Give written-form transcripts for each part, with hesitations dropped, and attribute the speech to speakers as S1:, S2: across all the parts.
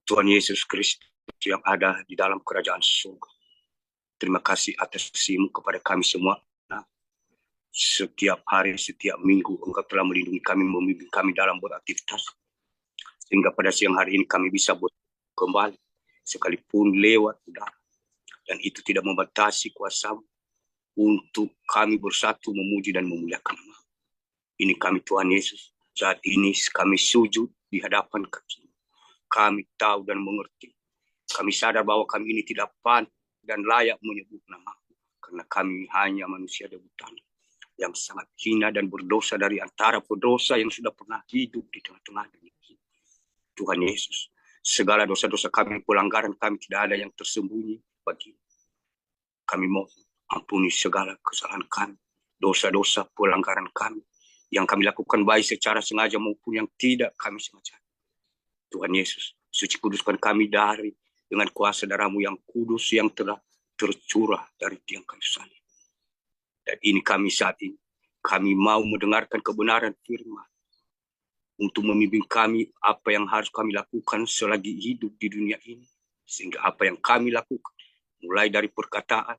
S1: Tuhan Yesus Kristus yang ada di dalam kerajaan surga. Terima kasih atas kasih-Mu kepada kami semua. Setiap hari, setiap minggu, Engkau telah melindungi kami, membimbing kami dalam beraktivitas. Sehingga pada siang hari ini kami bisa kembali, sekalipun lewat udara. Dan itu tidak membatasi kuasa-Mu untuk kami bersatu memuji dan memuliakan Nama. Ini kami Tuhan Yesus. Saat ini kami sujud di hadapan kaki-Mu. Kami tahu dan mengerti. Kami sadar bahwa kami ini tidak pantas dan layak menyebut Nama-Mu. Karena kami hanya manusia debu tanah yang sangat hina dan berdosa dari antara pendosa yang sudah pernah hidup di tengah-tengah dunia. Tuhan Yesus, segala dosa-dosa kami, pelanggaran kami tidak ada yang tersembunyi bagi-Mu. Kami mohon ampuni segala kesalahan kami, dosa-dosa pelanggaran kami, yang kami lakukan baik secara sengaja maupun yang tidak kami sengaja. Tuhan Yesus, suci kuduskan kami dengan kuasa darah-Mu yang kudus yang telah tercurah dari tiang kayu salib. Dan ini kami saat ini, kami mau mendengarkan kebenaran firman untuk membimbing kami apa yang harus kami lakukan selagi hidup di dunia ini. Sehingga apa yang kami lakukan, mulai dari perkataan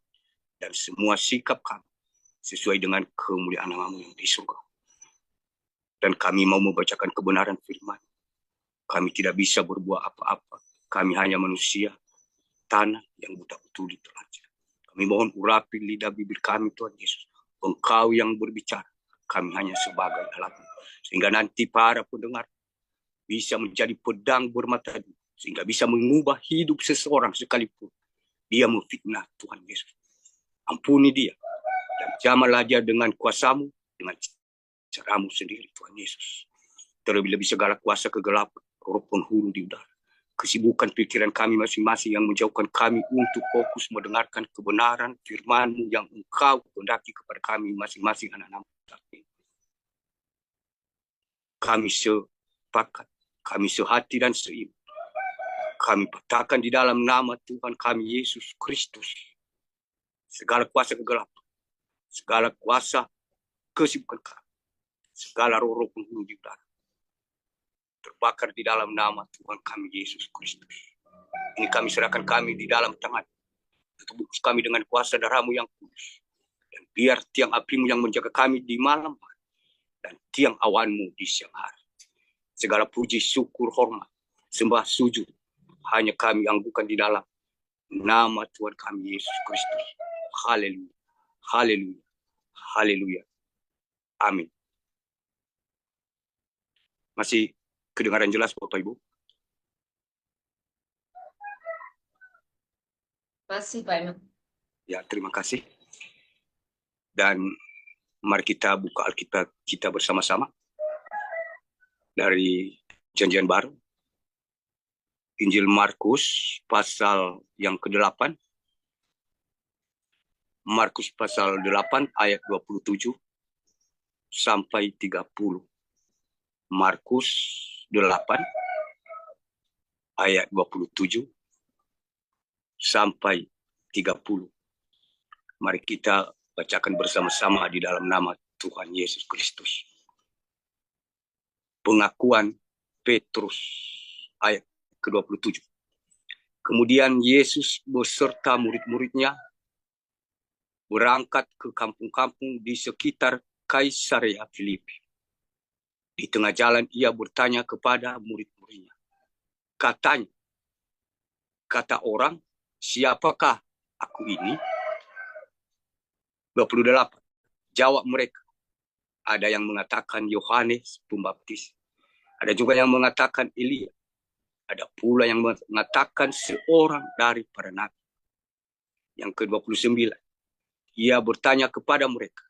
S1: dan semua sikap kami, sesuai dengan kemuliaan Nama-Mu yang di surga. Dan kami mau membacakan kebenaran firman. Kami tidak bisa berbuat apa-apa. Kami hanya manusia, tanah yang buta tuli terlanjur. Kami mohon urapi lidah bibir kami, Tuhan Yesus. Engkau yang berbicara, kami hanya sebagai alat. Sehingga nanti para pendengar bisa menjadi pedang bermata dua, sehingga bisa mengubah hidup seseorang sekalipun dia memfitnah Tuhan Yesus. Ampuni dia, dan jamalah dia dengan kuasa-Mu, dengan cara-Mu sendiri, Tuhan Yesus. Terlebih-lebih segala kuasa kegelapan, roh penghulu di udara, kesibukan pikiran kami masing-masing yang menjauhkan kami untuk fokus mendengarkan kebenaran firman-Mu yang Engkau kehendaki kepada kami masing-masing anak-Mu. Kami sepakat, kami sehati dan seiman. Kami patahkan di dalam nama Tuhan kami Yesus Kristus segala kuasa kegelapan, segala kuasa kesibukan kami, segala roh-roh penghulu di udara, terbakar di dalam nama Tuhan kami Yesus Kristus. Ini kami serahkan kami di dalam tangan. Tubuh kami dengan kuasa darah-Mu yang kudus. Dan biar tiang api-Mu yang menjaga kami di malam hari, dan tiang awan-Mu di siang hari. Segala puji, syukur, hormat, sembah, sujud, hanya kami anggukan di dalam nama Tuhan kami Yesus Kristus. Haleluya, haleluya, haleluya. Amin. Masih kedengaran jelas Bapak Ibu?
S2: Masih Pak Imam.
S1: Ya, terima kasih. Dan mari kita buka Alkitab kita bersama-sama dari Perjanjian Baru, Injil Markus pasal yang ke-8. Markus pasal 8 ayat 27 sampai 30. Markus 8 ayat 27 sampai 30. Mari kita bacakan bersama-sama di dalam nama Tuhan Yesus Kristus. Pengakuan Petrus ayat ke-27. Kemudian Yesus beserta murid-muridnya berangkat ke kampung-kampung di sekitar Kaisarea Filipi. Di tengah jalan ia bertanya kepada murid-muridnya. Katanya, kata orang, siapakah aku ini? 28. Jawab mereka. Ada yang mengatakan Yohanes Pembaptis. Ada juga yang mengatakan Elia. Ada pula yang mengatakan seorang dari para nabi. Yang ke-29. Ia bertanya kepada mereka.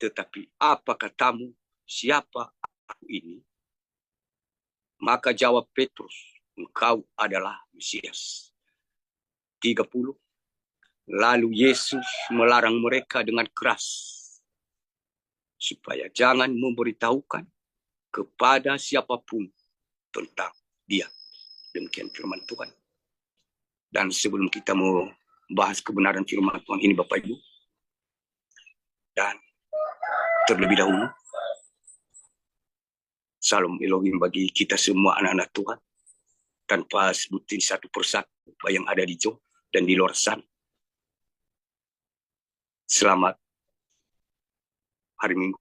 S1: Tetapi apa katamu, siapa aku ini? Maka jawab Petrus, engkau adalah Mesias. 30. Lalu Yesus melarang mereka dengan keras supaya jangan memberitahukan kepada siapapun tentang dia. Demikian firman Tuhan. Dan sebelum kita mau bahas kebenaran firman Tuhan ini Bapak Ibu, dan terlebih dahulu Salam Elohim bagi kita semua anak-anak Tuhan. tanpa sebutin satu persatu yang ada di jauh dan di luar sana. Selamat hari Minggu,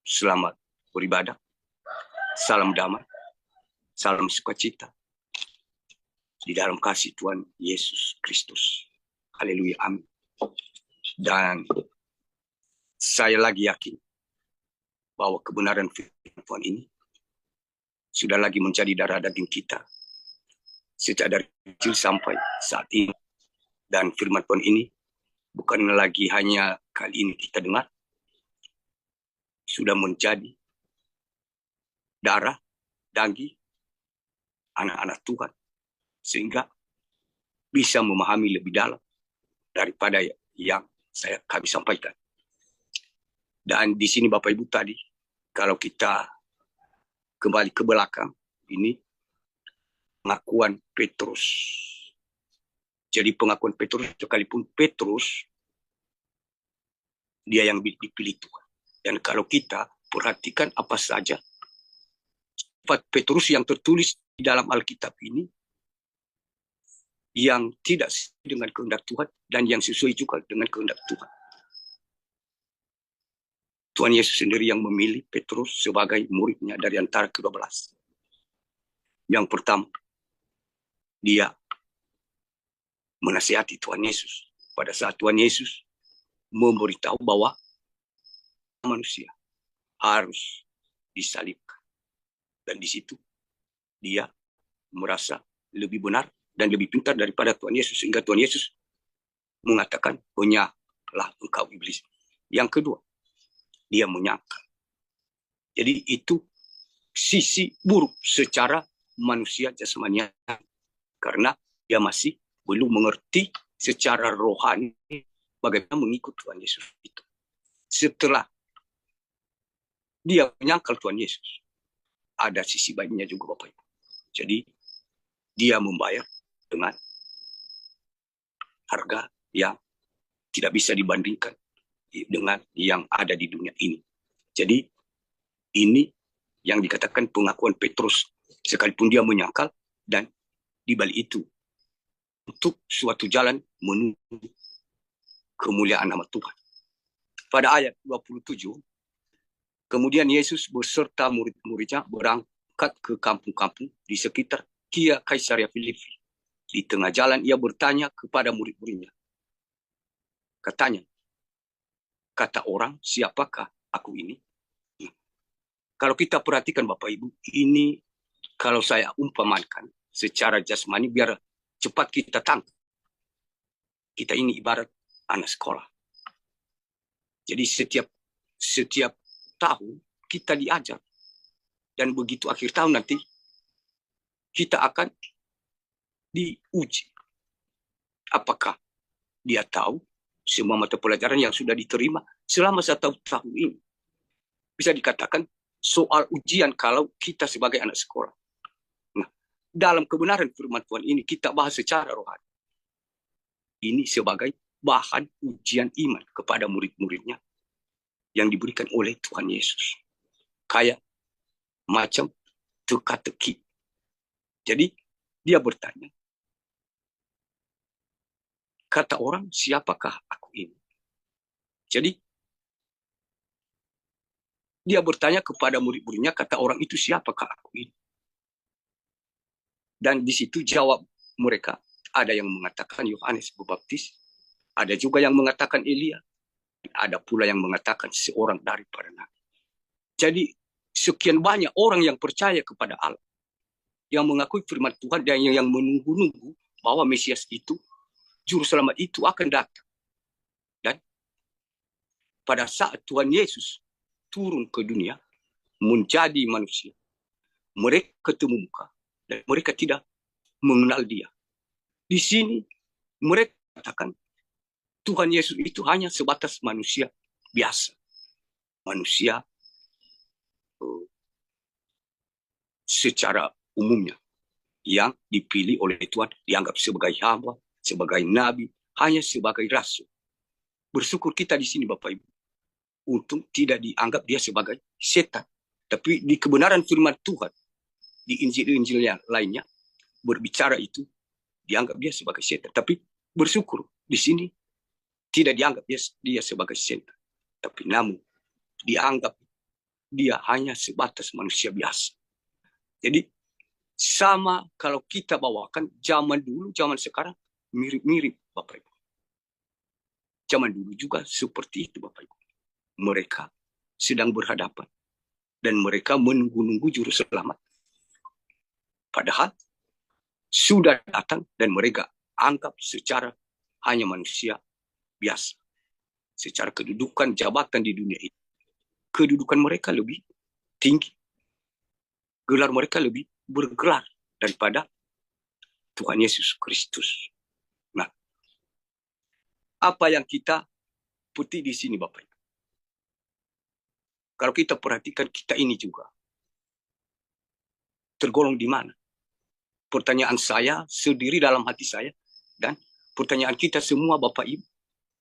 S1: selamat beribadah, salam damai, salam sukacita di dalam kasih Tuhan Yesus Kristus. Haleluya, amin. Dan saya lagi yakin bahwa kebenaran firman Tuhan ini sudah lagi menjadi darah daging kita sejak dari kecil sampai saat ini. Dan firman Tuhan ini bukan lagi hanya kali ini kita dengar, sudah menjadi darah daging anak-anak Tuhan, sehingga bisa memahami lebih dalam daripada yang kami sampaikan. Dan di sini Bapak Ibu tadi, kalau kita kembali ke belakang, ini pengakuan Petrus. Jadi pengakuan Petrus, sekalipun Petrus, dia yang dipilih Tuhan. Dan kalau kita perhatikan apa saja sifat Petrus yang tertulis di dalam Alkitab ini, yang tidak sesuai dengan kehendak Tuhan dan yang sesuai juga dengan kehendak Tuhan. Tuhan Yesus sendiri yang memilih Petrus sebagai muridnya dari antara ke-12. Yang pertama, dia menasihati Tuhan Yesus. Pada saat Tuhan Yesus memberitahu bahwa manusia harus disalibkan. Dan di situ dia merasa lebih benar dan lebih pintar daripada Tuhan Yesus. Sehingga Tuhan Yesus mengatakan, "Banyaklah engkau iblis." Yang kedua, dia menyangkal. Jadi itu sisi buruk secara manusia jasmania, karena dia masih belum mengerti secara rohani bagaimana mengikut Tuhan Yesus itu. Setelah dia menyangkal Tuhan Yesus, ada sisi baiknya juga Bapak Ibu. Jadi dia membayar dengan harga yang tidak bisa dibandingkan dengan yang ada di dunia ini. Jadi ini yang dikatakan pengakuan Petrus, sekalipun dia menyangkal, dan di balik itu untuk suatu jalan menuju kemuliaan nama Tuhan. Pada ayat 27, kemudian Yesus beserta murid-muridnya berangkat ke kampung-kampung di sekitar Kaisarea Filipi. Di tengah jalan ia bertanya kepada murid-muridnya. Katanya, kata orang, siapakah aku ini? Kalau kita perhatikan Bapak Ibu, ini kalau saya umpamakan secara jasmani biar cepat kita tangkap. Kita ini ibarat anak sekolah. Jadi setiap tahun kita diajar. Dan begitu akhir tahun nanti kita akan diuji. Apakah dia tahu semua mata pelajaran yang sudah diterima selama 1 tahun ini? Bisa dikatakan soal ujian kalau kita sebagai anak sekolah. Nah, dalam kebenaran firman Tuhan ini kita bahas secara rohani. Ini sebagai bahan ujian iman kepada murid-muridnya yang diberikan oleh Tuhan Yesus. Kayak macam teka-teki. Jadi dia bertanya, kata orang, siapakah aku ini? Jadi dia bertanya kepada murid-muridnya, kata orang itu siapakah aku ini? Dan di situ jawab mereka, ada yang mengatakan Yohanes Pembaptis, ada juga yang mengatakan Elia, ada pula yang mengatakan seorang daripada nabi. Jadi sekian banyak orang yang percaya kepada Allah, yang mengakui firman Tuhan dan yang menunggu-nunggu bahwa Mesias itu, Juru Selamat itu akan datang. Dan pada saat Tuhan Yesus turun ke dunia, menjadi manusia, mereka ketemu muka dan mereka tidak mengenal dia. Di sini mereka katakan Tuhan Yesus itu hanya sebatas manusia biasa. Manusia secara umumnya yang dipilih oleh Tuhan, dianggap sebagai hamba, sebagai nabi, hanya sebagai rasul. Bersyukur kita di sini Bapak Ibu, untuk tidak dianggap dia sebagai setan. Tapi di kebenaran firman Tuhan, di Injil-Injil yang lainnya, berbicara itu dianggap dia sebagai setan. Tapi bersyukur di sini tidak dianggap dia sebagai setan. Tapi namun dianggap dia hanya sebatas manusia biasa. Jadi sama kalau kita bawakan zaman dulu, zaman sekarang mirip-mirip Bapak Ibu. Zaman dulu juga seperti itu Bapak Ibu. Mereka sedang berhadapan dan mereka menunggu-nunggu juru selamat. Padahal sudah datang dan mereka anggap secara hanya manusia biasa. Secara kedudukan jabatan di dunia ini, kedudukan mereka lebih tinggi. Gelar mereka lebih bergelar daripada Tuhan Yesus Kristus. Nah, apa yang kita petik di sini Bapak Ibu? Kalau kita perhatikan, kita ini juga tergolong di mana? Pertanyaan saya sendiri dalam hati saya dan pertanyaan kita semua Bapak Ibu,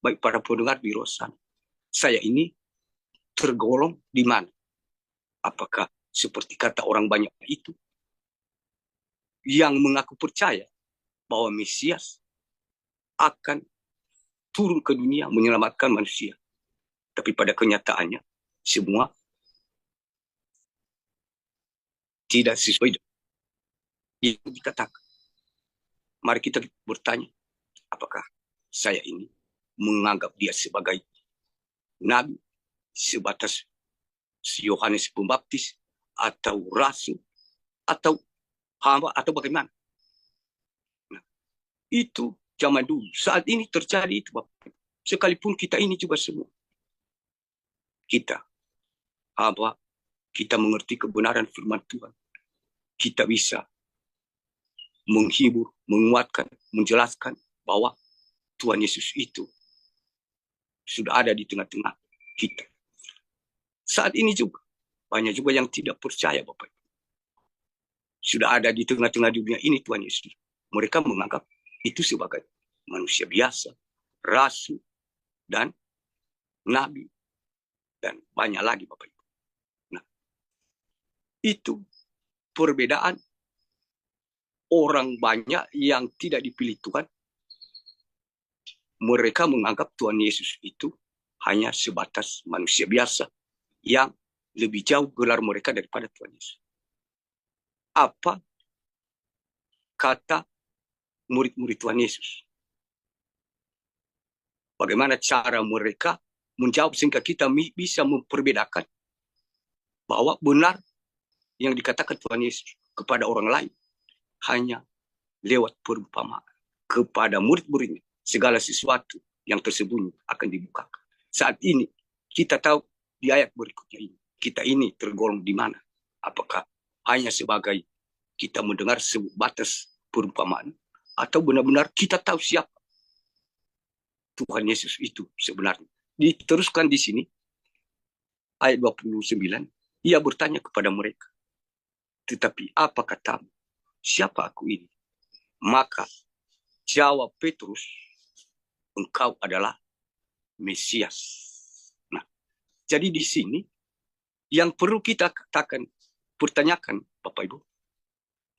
S1: baik para pendengar di Rosan, saya ini tergolong di mana? Apakah seperti kata orang banyak itu yang mengaku percaya bahwa Mesias akan turun ke dunia menyelamatkan manusia, tapi pada kenyataannya semua tidak sesuai yang dikatakan. Mari kita bertanya, apakah saya ini menganggap dia sebagai nabi, sebatas Yohanes Pembaptis, atau rasul, atau hamba, atau bagaimana? Nah, itu zaman dulu. Saat ini terjadi itu Bapak. Sekalipun kita ini juga semua. Kita hamba, kita mengerti kebenaran firman Tuhan. Kita bisa menghibur, menguatkan, menjelaskan bahwa Tuhan Yesus itu sudah ada di tengah-tengah kita. Saat ini juga, banyak juga yang tidak percaya Bapak. Sudah ada di tengah-tengah dunia ini Tuhan Yesus. Mereka menganggap itu sebagai manusia biasa, rasul, dan nabi, dan banyak lagi Bapak Ibu. Nah, itu perbedaan orang banyak yang tidak dipilih Tuhan. Mereka menganggap Tuhan Yesus itu hanya sebatas manusia biasa yang lebih jauh gelar mereka daripada Tuhan Yesus. Apa kata murid-murid Tuhan Yesus? Bagaimana cara mereka menjawab sehingga kita bisa memperbedakan bahwa benar yang dikatakan Tuhan Yesus kepada orang lain hanya lewat perumpamaan. Kepada murid-muridnya segala sesuatu yang tersembunyi akan dibukakan. Saat ini kita tahu di ayat berikutnya ini, kita ini tergolong di mana? Apakah hanya sebagai kita mendengar sebatas perumpamaan, atau benar-benar kita tahu siapa Tuhan Yesus itu sebenarnya? Diteruskan di sini ayat 29, ia bertanya kepada mereka, tetapi apa katamu? Siapa aku ini? Maka jawab Petrus, engkau adalah Mesias. Nah, jadi di sini yang perlu kita katakan, pertanyakan Bapak Ibu,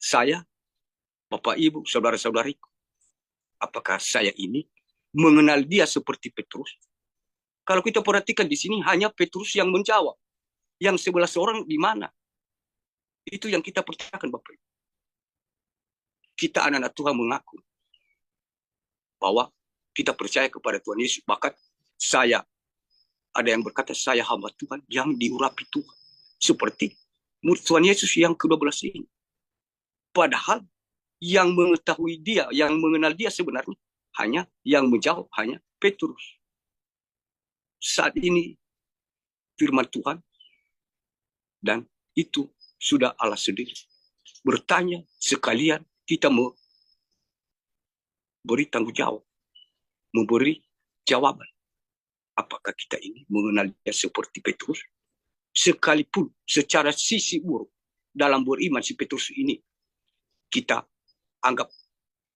S1: saya, Bapak Ibu, saudara-saudariku, apakah saya ini mengenal dia seperti Petrus? Kalau kita perhatikan di sini hanya Petrus yang menjawab. Yang 11 orang di mana? Itu yang kita pertanyakan Bapak Ibu. Kita anak-anak Tuhan mengaku bahwa kita percaya kepada Tuhan Yesus. Bahkan saya, ada yang berkata saya hamba Tuhan yang diurapi Tuhan. Seperti murid Tuhan Yesus yang ke-12 ini. Padahal yang mengetahui dia, yang mengenal dia sebenarnya hanya yang menjawab hanya Petrus. Saat ini firman Tuhan dan itu sudah Allah sendiri bertanya sekalian kita memberi tanggung jawab, memberi jawaban. Apakah kita ini mengenal dia seperti Petrus? Sekalipun secara sisi buruk dalam beriman si Petrus ini kita anggap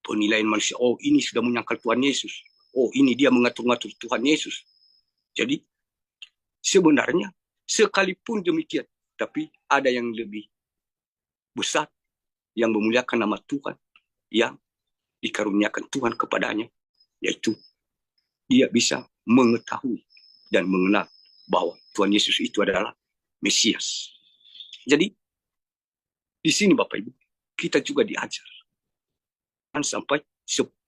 S1: penilaian manusia, oh ini sudah menyangkal Tuhan Yesus, oh ini dia mengatur-ngatur Tuhan Yesus. Jadi sebenarnya sekalipun demikian, tapi ada yang lebih besar yang memuliakan nama Tuhan, yang dikaruniakan Tuhan kepadanya, yaitu dia bisa mengetahui dan mengenal bahwa Tuhan Yesus itu adalah Mesias. Jadi di sini Bapak Ibu, kita juga diajar sampai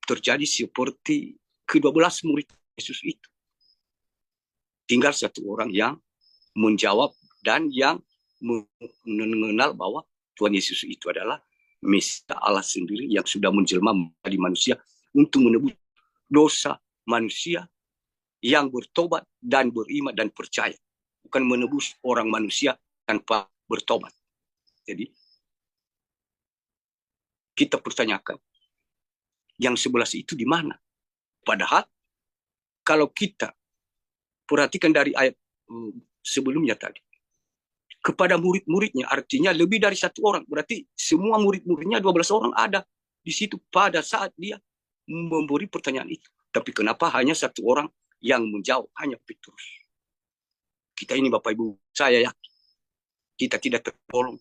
S1: terjadi seperti ke-12 murid Yesus itu. Tinggal satu orang yang menjawab dan yang mengenal bahwa Tuhan Yesus itu adalah Mesias Allah sendiri yang sudah menjelma menjadi manusia untuk menebus dosa manusia yang bertobat dan beriman dan percaya. Bukan menebus orang manusia tanpa bertobat. Jadi kita pertanyakan, yang 11 itu di mana? Padahal kalau kita perhatikan dari ayat sebelumnya tadi, kepada murid-muridnya, artinya lebih dari satu orang. Berarti semua murid-muridnya 12 orang ada di situ pada saat dia memberi pertanyaan itu. Tapi kenapa hanya satu orang yang menjawab, hanya Petrus? Kita ini Bapak Ibu, saya yakin kita tidak tergolong,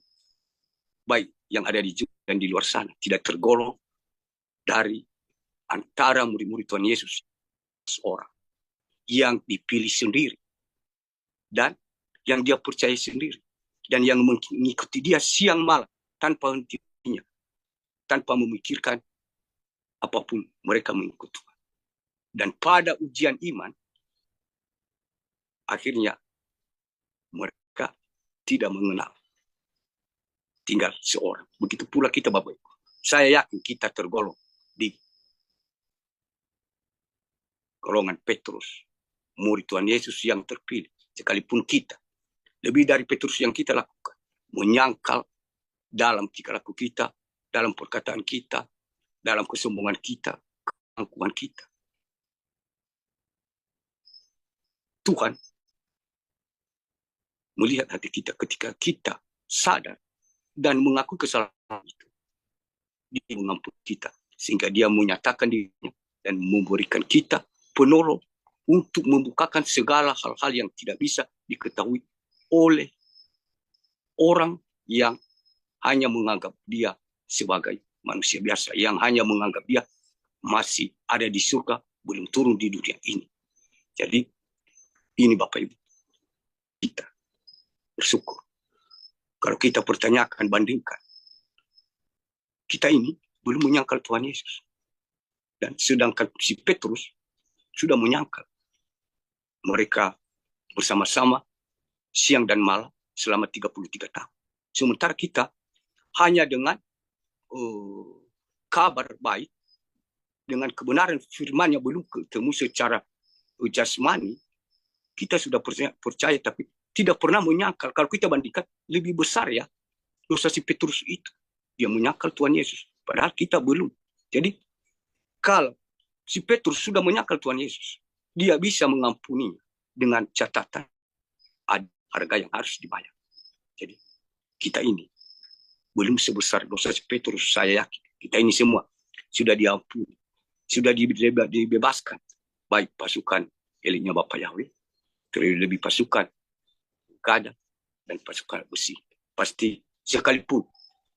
S1: baik yang ada di Jepang dan di luar sana, tidak tergolong dari antara murid-murid Tuhan Yesus seorang yang dipilih sendiri dan yang dia percaya sendiri dan yang mengikuti dia siang malam tanpa hentinya, tanpa memikirkan apapun, mereka mengikuti Tuhan. Dan pada ujian iman akhirnya mereka tidak mengenal, tinggal seorang. Begitu pula kita Bapak Ibu, saya yakin kita tergolong di golongan Petrus, murid Tuhan Yesus yang terpilih. Sekalipun kita lebih dari Petrus yang kita lakukan, menyangkal dalam tingkah laku kita, dalam perkataan kita, dalam kesombongan kita, keangkuhan kita. Tuhan melihat hati kita ketika kita sadar dan mengakui kesalahan itu. Dia mengampuni kita sehingga dia menyatakan dirinya dan memberikan kita penolong untuk membukakan segala hal-hal yang tidak bisa diketahui oleh orang yang hanya menganggap dia sebagai manusia biasa, yang hanya menganggap dia masih ada di surga, belum turun di dunia ini. Jadi ini Bapak Ibu, kita bersyukur. Kalau kita pertanyakan, bandingkan, kita ini belum menyangkal Tuhan Yesus. Dan sedangkan si Petrus sudah menyangkal. Mereka bersama-sama siang dan malam selama 33 tahun. Sementara kita hanya dengan kabar baik, dengan kebenaran firman yang belum ketemu secara jasmani, kita sudah percaya tapi tidak pernah menyangkal. Kalau kita bandingkan, lebih besar ya dosa si Petrus itu. Dia menyangkal Tuhan Yesus, padahal kita belum. Jadi kalau si Petrus sudah menyangkal Tuhan Yesus, dia bisa mengampuninya dengan catatan ada harga yang harus dibayar. Jadi kita ini belum sebesar dosa si Petrus. Saya yakin kita ini semua sudah diampuni, sudah dibebaskan. Baik pasukan elitnya Bapak Yahweh, terlebih pasukan Gada dan pasukan besi. Pasti sekalipun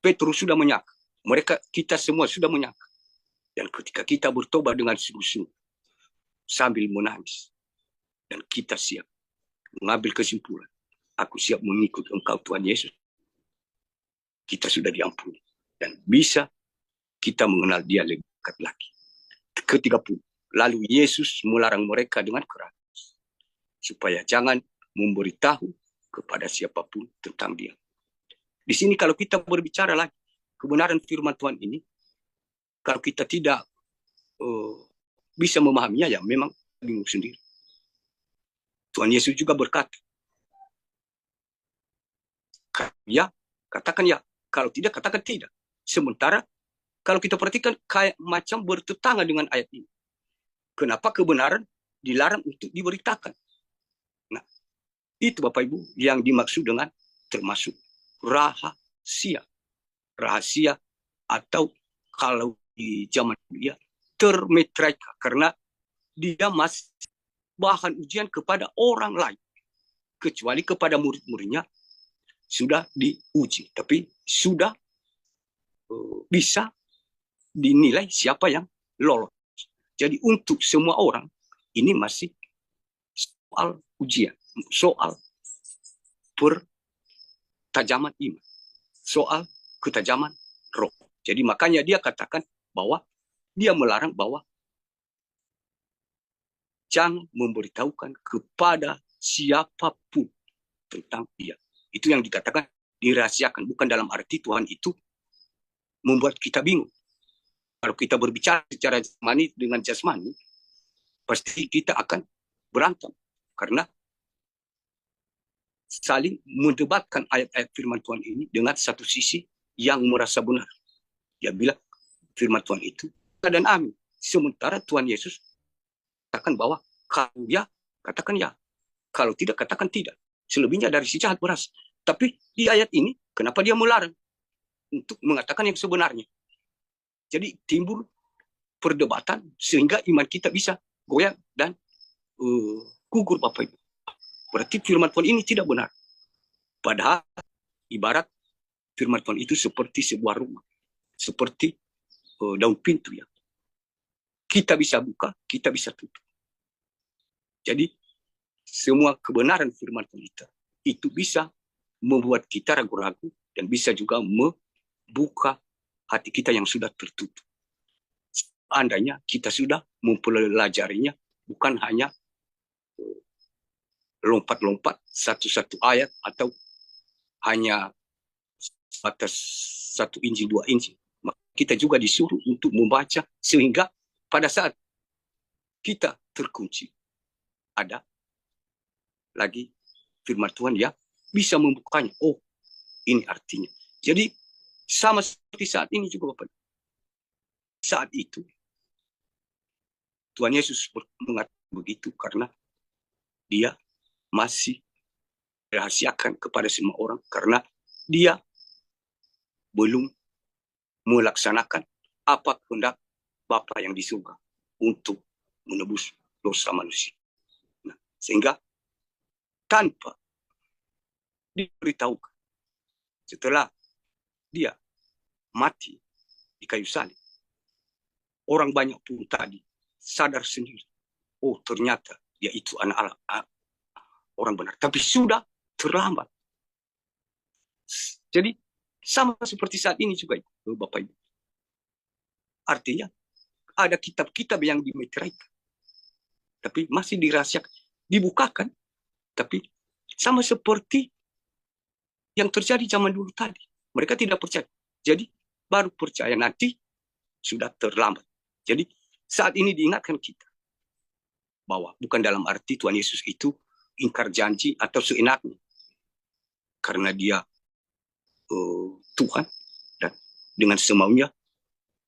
S1: Petrus sudah menyangkal, kita semua sudah menyangkal. Dan ketika kita bertobat dengan sungguh-sungguh, sambil menangis, dan kita siap mengambil kesimpulan, aku siap mengikut Engkau Tuhan Yesus, kita sudah diampuni. Dan bisa kita mengenal dia lebih dekat lagi. Ketiga pun, lalu Yesus melarang mereka dengan keras, supaya jangan memberitahu kepada siapapun tentang dia. Di sini kalau kita berbicara lagi, kebenaran firman Tuhan ini, kalau kita tidak bisa memahaminya, ya memang bingung sendiri. Tuhan Yesus juga berkata, ya, katakan ya. Kalau tidak, katakan tidak. Sementara, kalau kita perhatikan, kayak macam bertentangan dengan ayat ini. Kenapa kebenaran dilarang untuk diberitakan? Nah, itu Bapak Ibu yang dimaksud dengan termasuk rahasia. Rahasia atau kalau di zaman dia termetrika, karena dia masih bahan ujian kepada orang lain, kecuali kepada murid-muridnya sudah diuji, tapi sudah bisa dinilai siapa yang lolos. Jadi untuk semua orang ini masih soal ujian, soal pertajaman iman, soal ketajaman roh. Jadi makanya dia katakan bahwa dia melarang bahwa jangan memberitahukan kepada siapapun tentang dia. Itu yang dikatakan dirahasiakan. Bukan dalam arti Tuhan itu membuat kita bingung. Kalau kita berbicara secara jasmani dengan jasmani, pasti kita akan berantem. Karena saling mendebatkan ayat-ayat firman Tuhan ini dengan satu sisi yang merasa benar. Dia bilang firman Tuhan itu dan amin. Sementara Tuhan Yesus katakan bahwa kalau ya, katakan ya. Kalau tidak, katakan tidak. Selebihnya dari si jahat beras. Tapi di ayat ini, kenapa dia melarang untuk mengatakan yang sebenarnya? Jadi timbul perdebatan sehingga iman kita bisa goyah dan gugur, Bapak Ibu. Berarti firman Tuhan ini tidak benar. Padahal ibarat firman Tuhan itu seperti sebuah rumah. Seperti daun pintu ya. Kita bisa buka, kita bisa tutup. Jadi semua kebenaran firman Tuhan itu bisa membuat kita ragu-ragu dan bisa juga membuka hati kita yang sudah tertutup. Seandainya kita sudah mempelajarinya, bukan hanya lompat-lompat satu-satu ayat atau hanya atas satu Injil, dua Injil. Maka kita juga disuruh untuk membaca sehingga pada saat kita terkunci, ada lagi firman Tuhan yang bisa membukanya. Oh, ini artinya. Jadi sama seperti saat ini juga Bapak. Saat itu Tuhan Yesus mengatakan begitu karena dia masih dirahasiakan kepada semua orang karena dia belum melaksanakan apa kehendak Bapa yang di surga untuk menebus dosa manusia. Nah, sehingga tanpa diberitahukan setelah dia mati di kayu salib, orang banyak pun tadi sadar sendiri, oh ternyata dia itu anak Allah, orang benar, tapi sudah terlambat. Jadi sama seperti saat ini juga Bapak Ibu. Artinya ada kitab-kitab yang dimeteraikan, tapi masih dirahasiakan, dibukakan, tapi sama seperti yang terjadi zaman dulu tadi. Mereka tidak percaya. Jadi baru percaya nanti sudah terlambat. Jadi saat ini diingatkan kita bahwa bukan dalam arti Tuhan Yesus itu ingkar janji atau seenaknya. Karena dia Tuhan dan dengan semaunya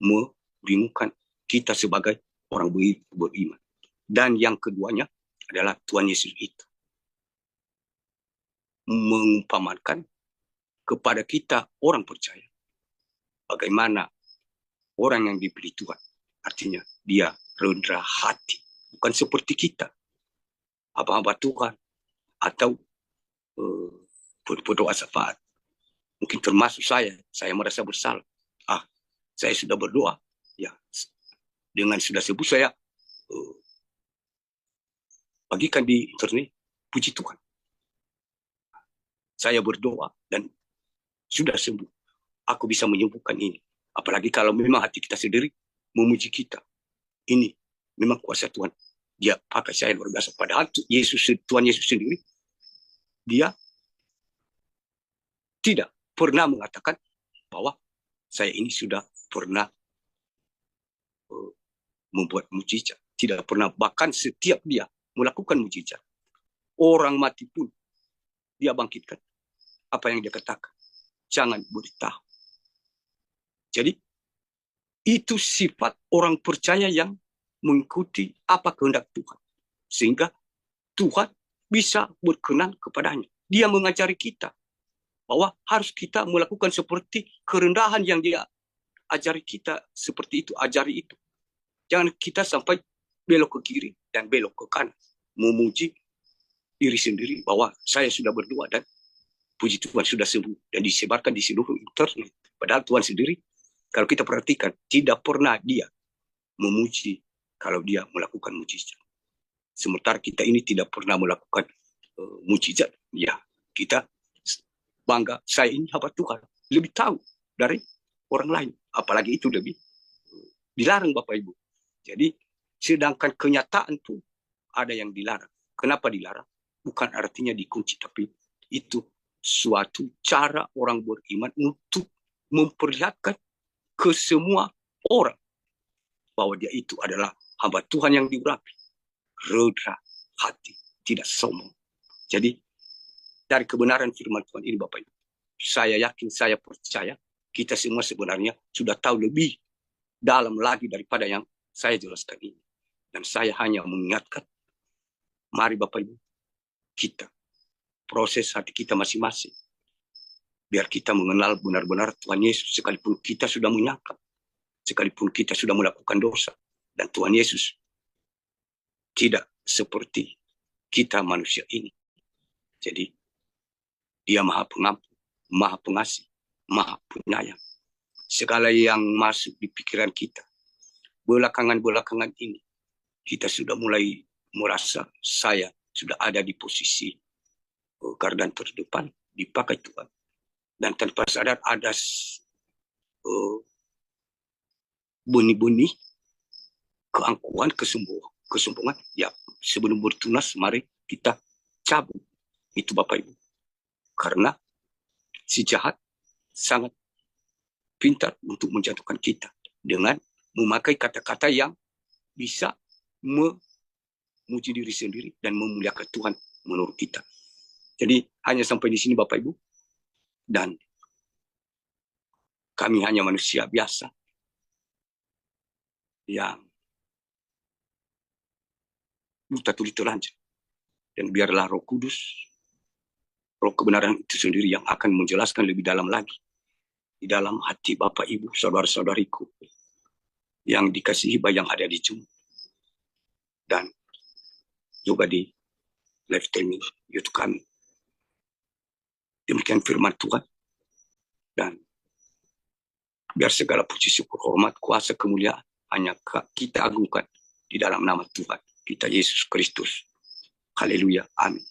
S1: membingungkan kita sebagai orang beriman. Dan yang keduanya adalah Tuhan Yesus itu mengumpamakan kepada kita orang percaya bagaimana orang yang dipilih Tuhan. Artinya dia rendah hati, bukan seperti kita hamba-hamba Tuhan atau berdoa syafaat. Mungkin termasuk saya merasa bersalah. Saya sudah berdoa, ya dengan sudah sembuh saya bagikan di internet, puji Tuhan. Saya berdoa dan sudah sembuh. Aku bisa menyembuhkan ini. Apalagi kalau memang hati kita sendiri memuji kita. Ini memang kuasa Tuhan. Dia pakai saya luar biasa. Padahal Tuhan Yesus sendiri, dia tidak pernah mengatakan bahwa saya ini sudah pernah membuat mujizat. Tidak pernah. Bahkan setiap dia melakukan mujizat, orang mati pun dia bangkitkan. Apa yang dia katakan? Jangan beritahu. Jadi itu sifat orang percaya yang mengikuti apa kehendak Tuhan. Sehingga Tuhan bisa berkenan kepadanya. Dia mengajari kita bahwa harus kita melakukan seperti kerendahan yang dia ajari kita, seperti itu, ajari itu. Jangan kita sampai belok ke kiri dan belok ke kanan. Memuji diri sendiri bahwa saya sudah berdoa dan puji Tuhan sudah sembuh dan disebarkan di seluruh internet. Padahal Tuhan sendiri Kalau kita perhatikan, tidak pernah dia memuji kalau dia melakukan mujizat. Sementara kita ini tidak pernah melakukan mujizat. Ya, kita bangga, saya ini hamba Tuhan. Lebih tahu dari orang lain. Apalagi itu lebih dilarang Bapak Ibu. Jadi, sedangkan kenyataan itu ada yang dilarang. Kenapa dilarang? Bukan artinya dikunci, tapi itu suatu cara orang beriman untuk memperlihatkan ke semua orang bahwa dia itu adalah hamba Tuhan yang diurapi, reda hati, tidak sombong. Jadi dari kebenaran firman Tuhan ini Bapak Ibu, saya yakin, saya percaya kita semua sebenarnya sudah tahu lebih dalam lagi daripada yang saya jelaskan ini. Dan saya hanya mengingatkan, mari Bapak Ibu, kita proses hati kita masing-masing. Biar kita mengenal benar-benar Tuhan Yesus, sekalipun kita sudah menyangkal, sekalipun kita sudah melakukan dosa. Dan Tuhan Yesus tidak seperti kita manusia ini. Jadi, dia maha pengampun, maha pengasih, maha penyayang. Segala yang masuk di pikiran kita, belakangan-belakangan ini, kita sudah mulai merasa saya sudah ada di posisi garda terdepan, dipakai Tuhan. Dan tanpa sadar ada benih-benih keangkuhan, kesombongan. Ya, sebelum bertunas, mari kita cabut. Itu Bapak Ibu. Karena si jahat sangat pintar untuk menjatuhkan kita dengan memakai kata-kata yang bisa memuji diri sendiri dan memuliakan Tuhan menurut kita. Jadi hanya sampai di sini Bapak Ibu. Dan kami hanya manusia biasa yang buta tuli telanjang. Dan biarlah Roh Kudus, Roh kebenaran itu sendiri yang akan menjelaskan lebih dalam lagi di dalam hati Bapak Ibu, saudara-saudariku yang dikasihi yang ada di Zoom dan juga di live streaming YouTube kami. Demikian firman Tuhan. Dan biar segala puji syukur, hormat, kuasa, kemuliaan hanya kita agungkan di dalam nama Tuhan kita Yesus Kristus. Haleluya. Amin.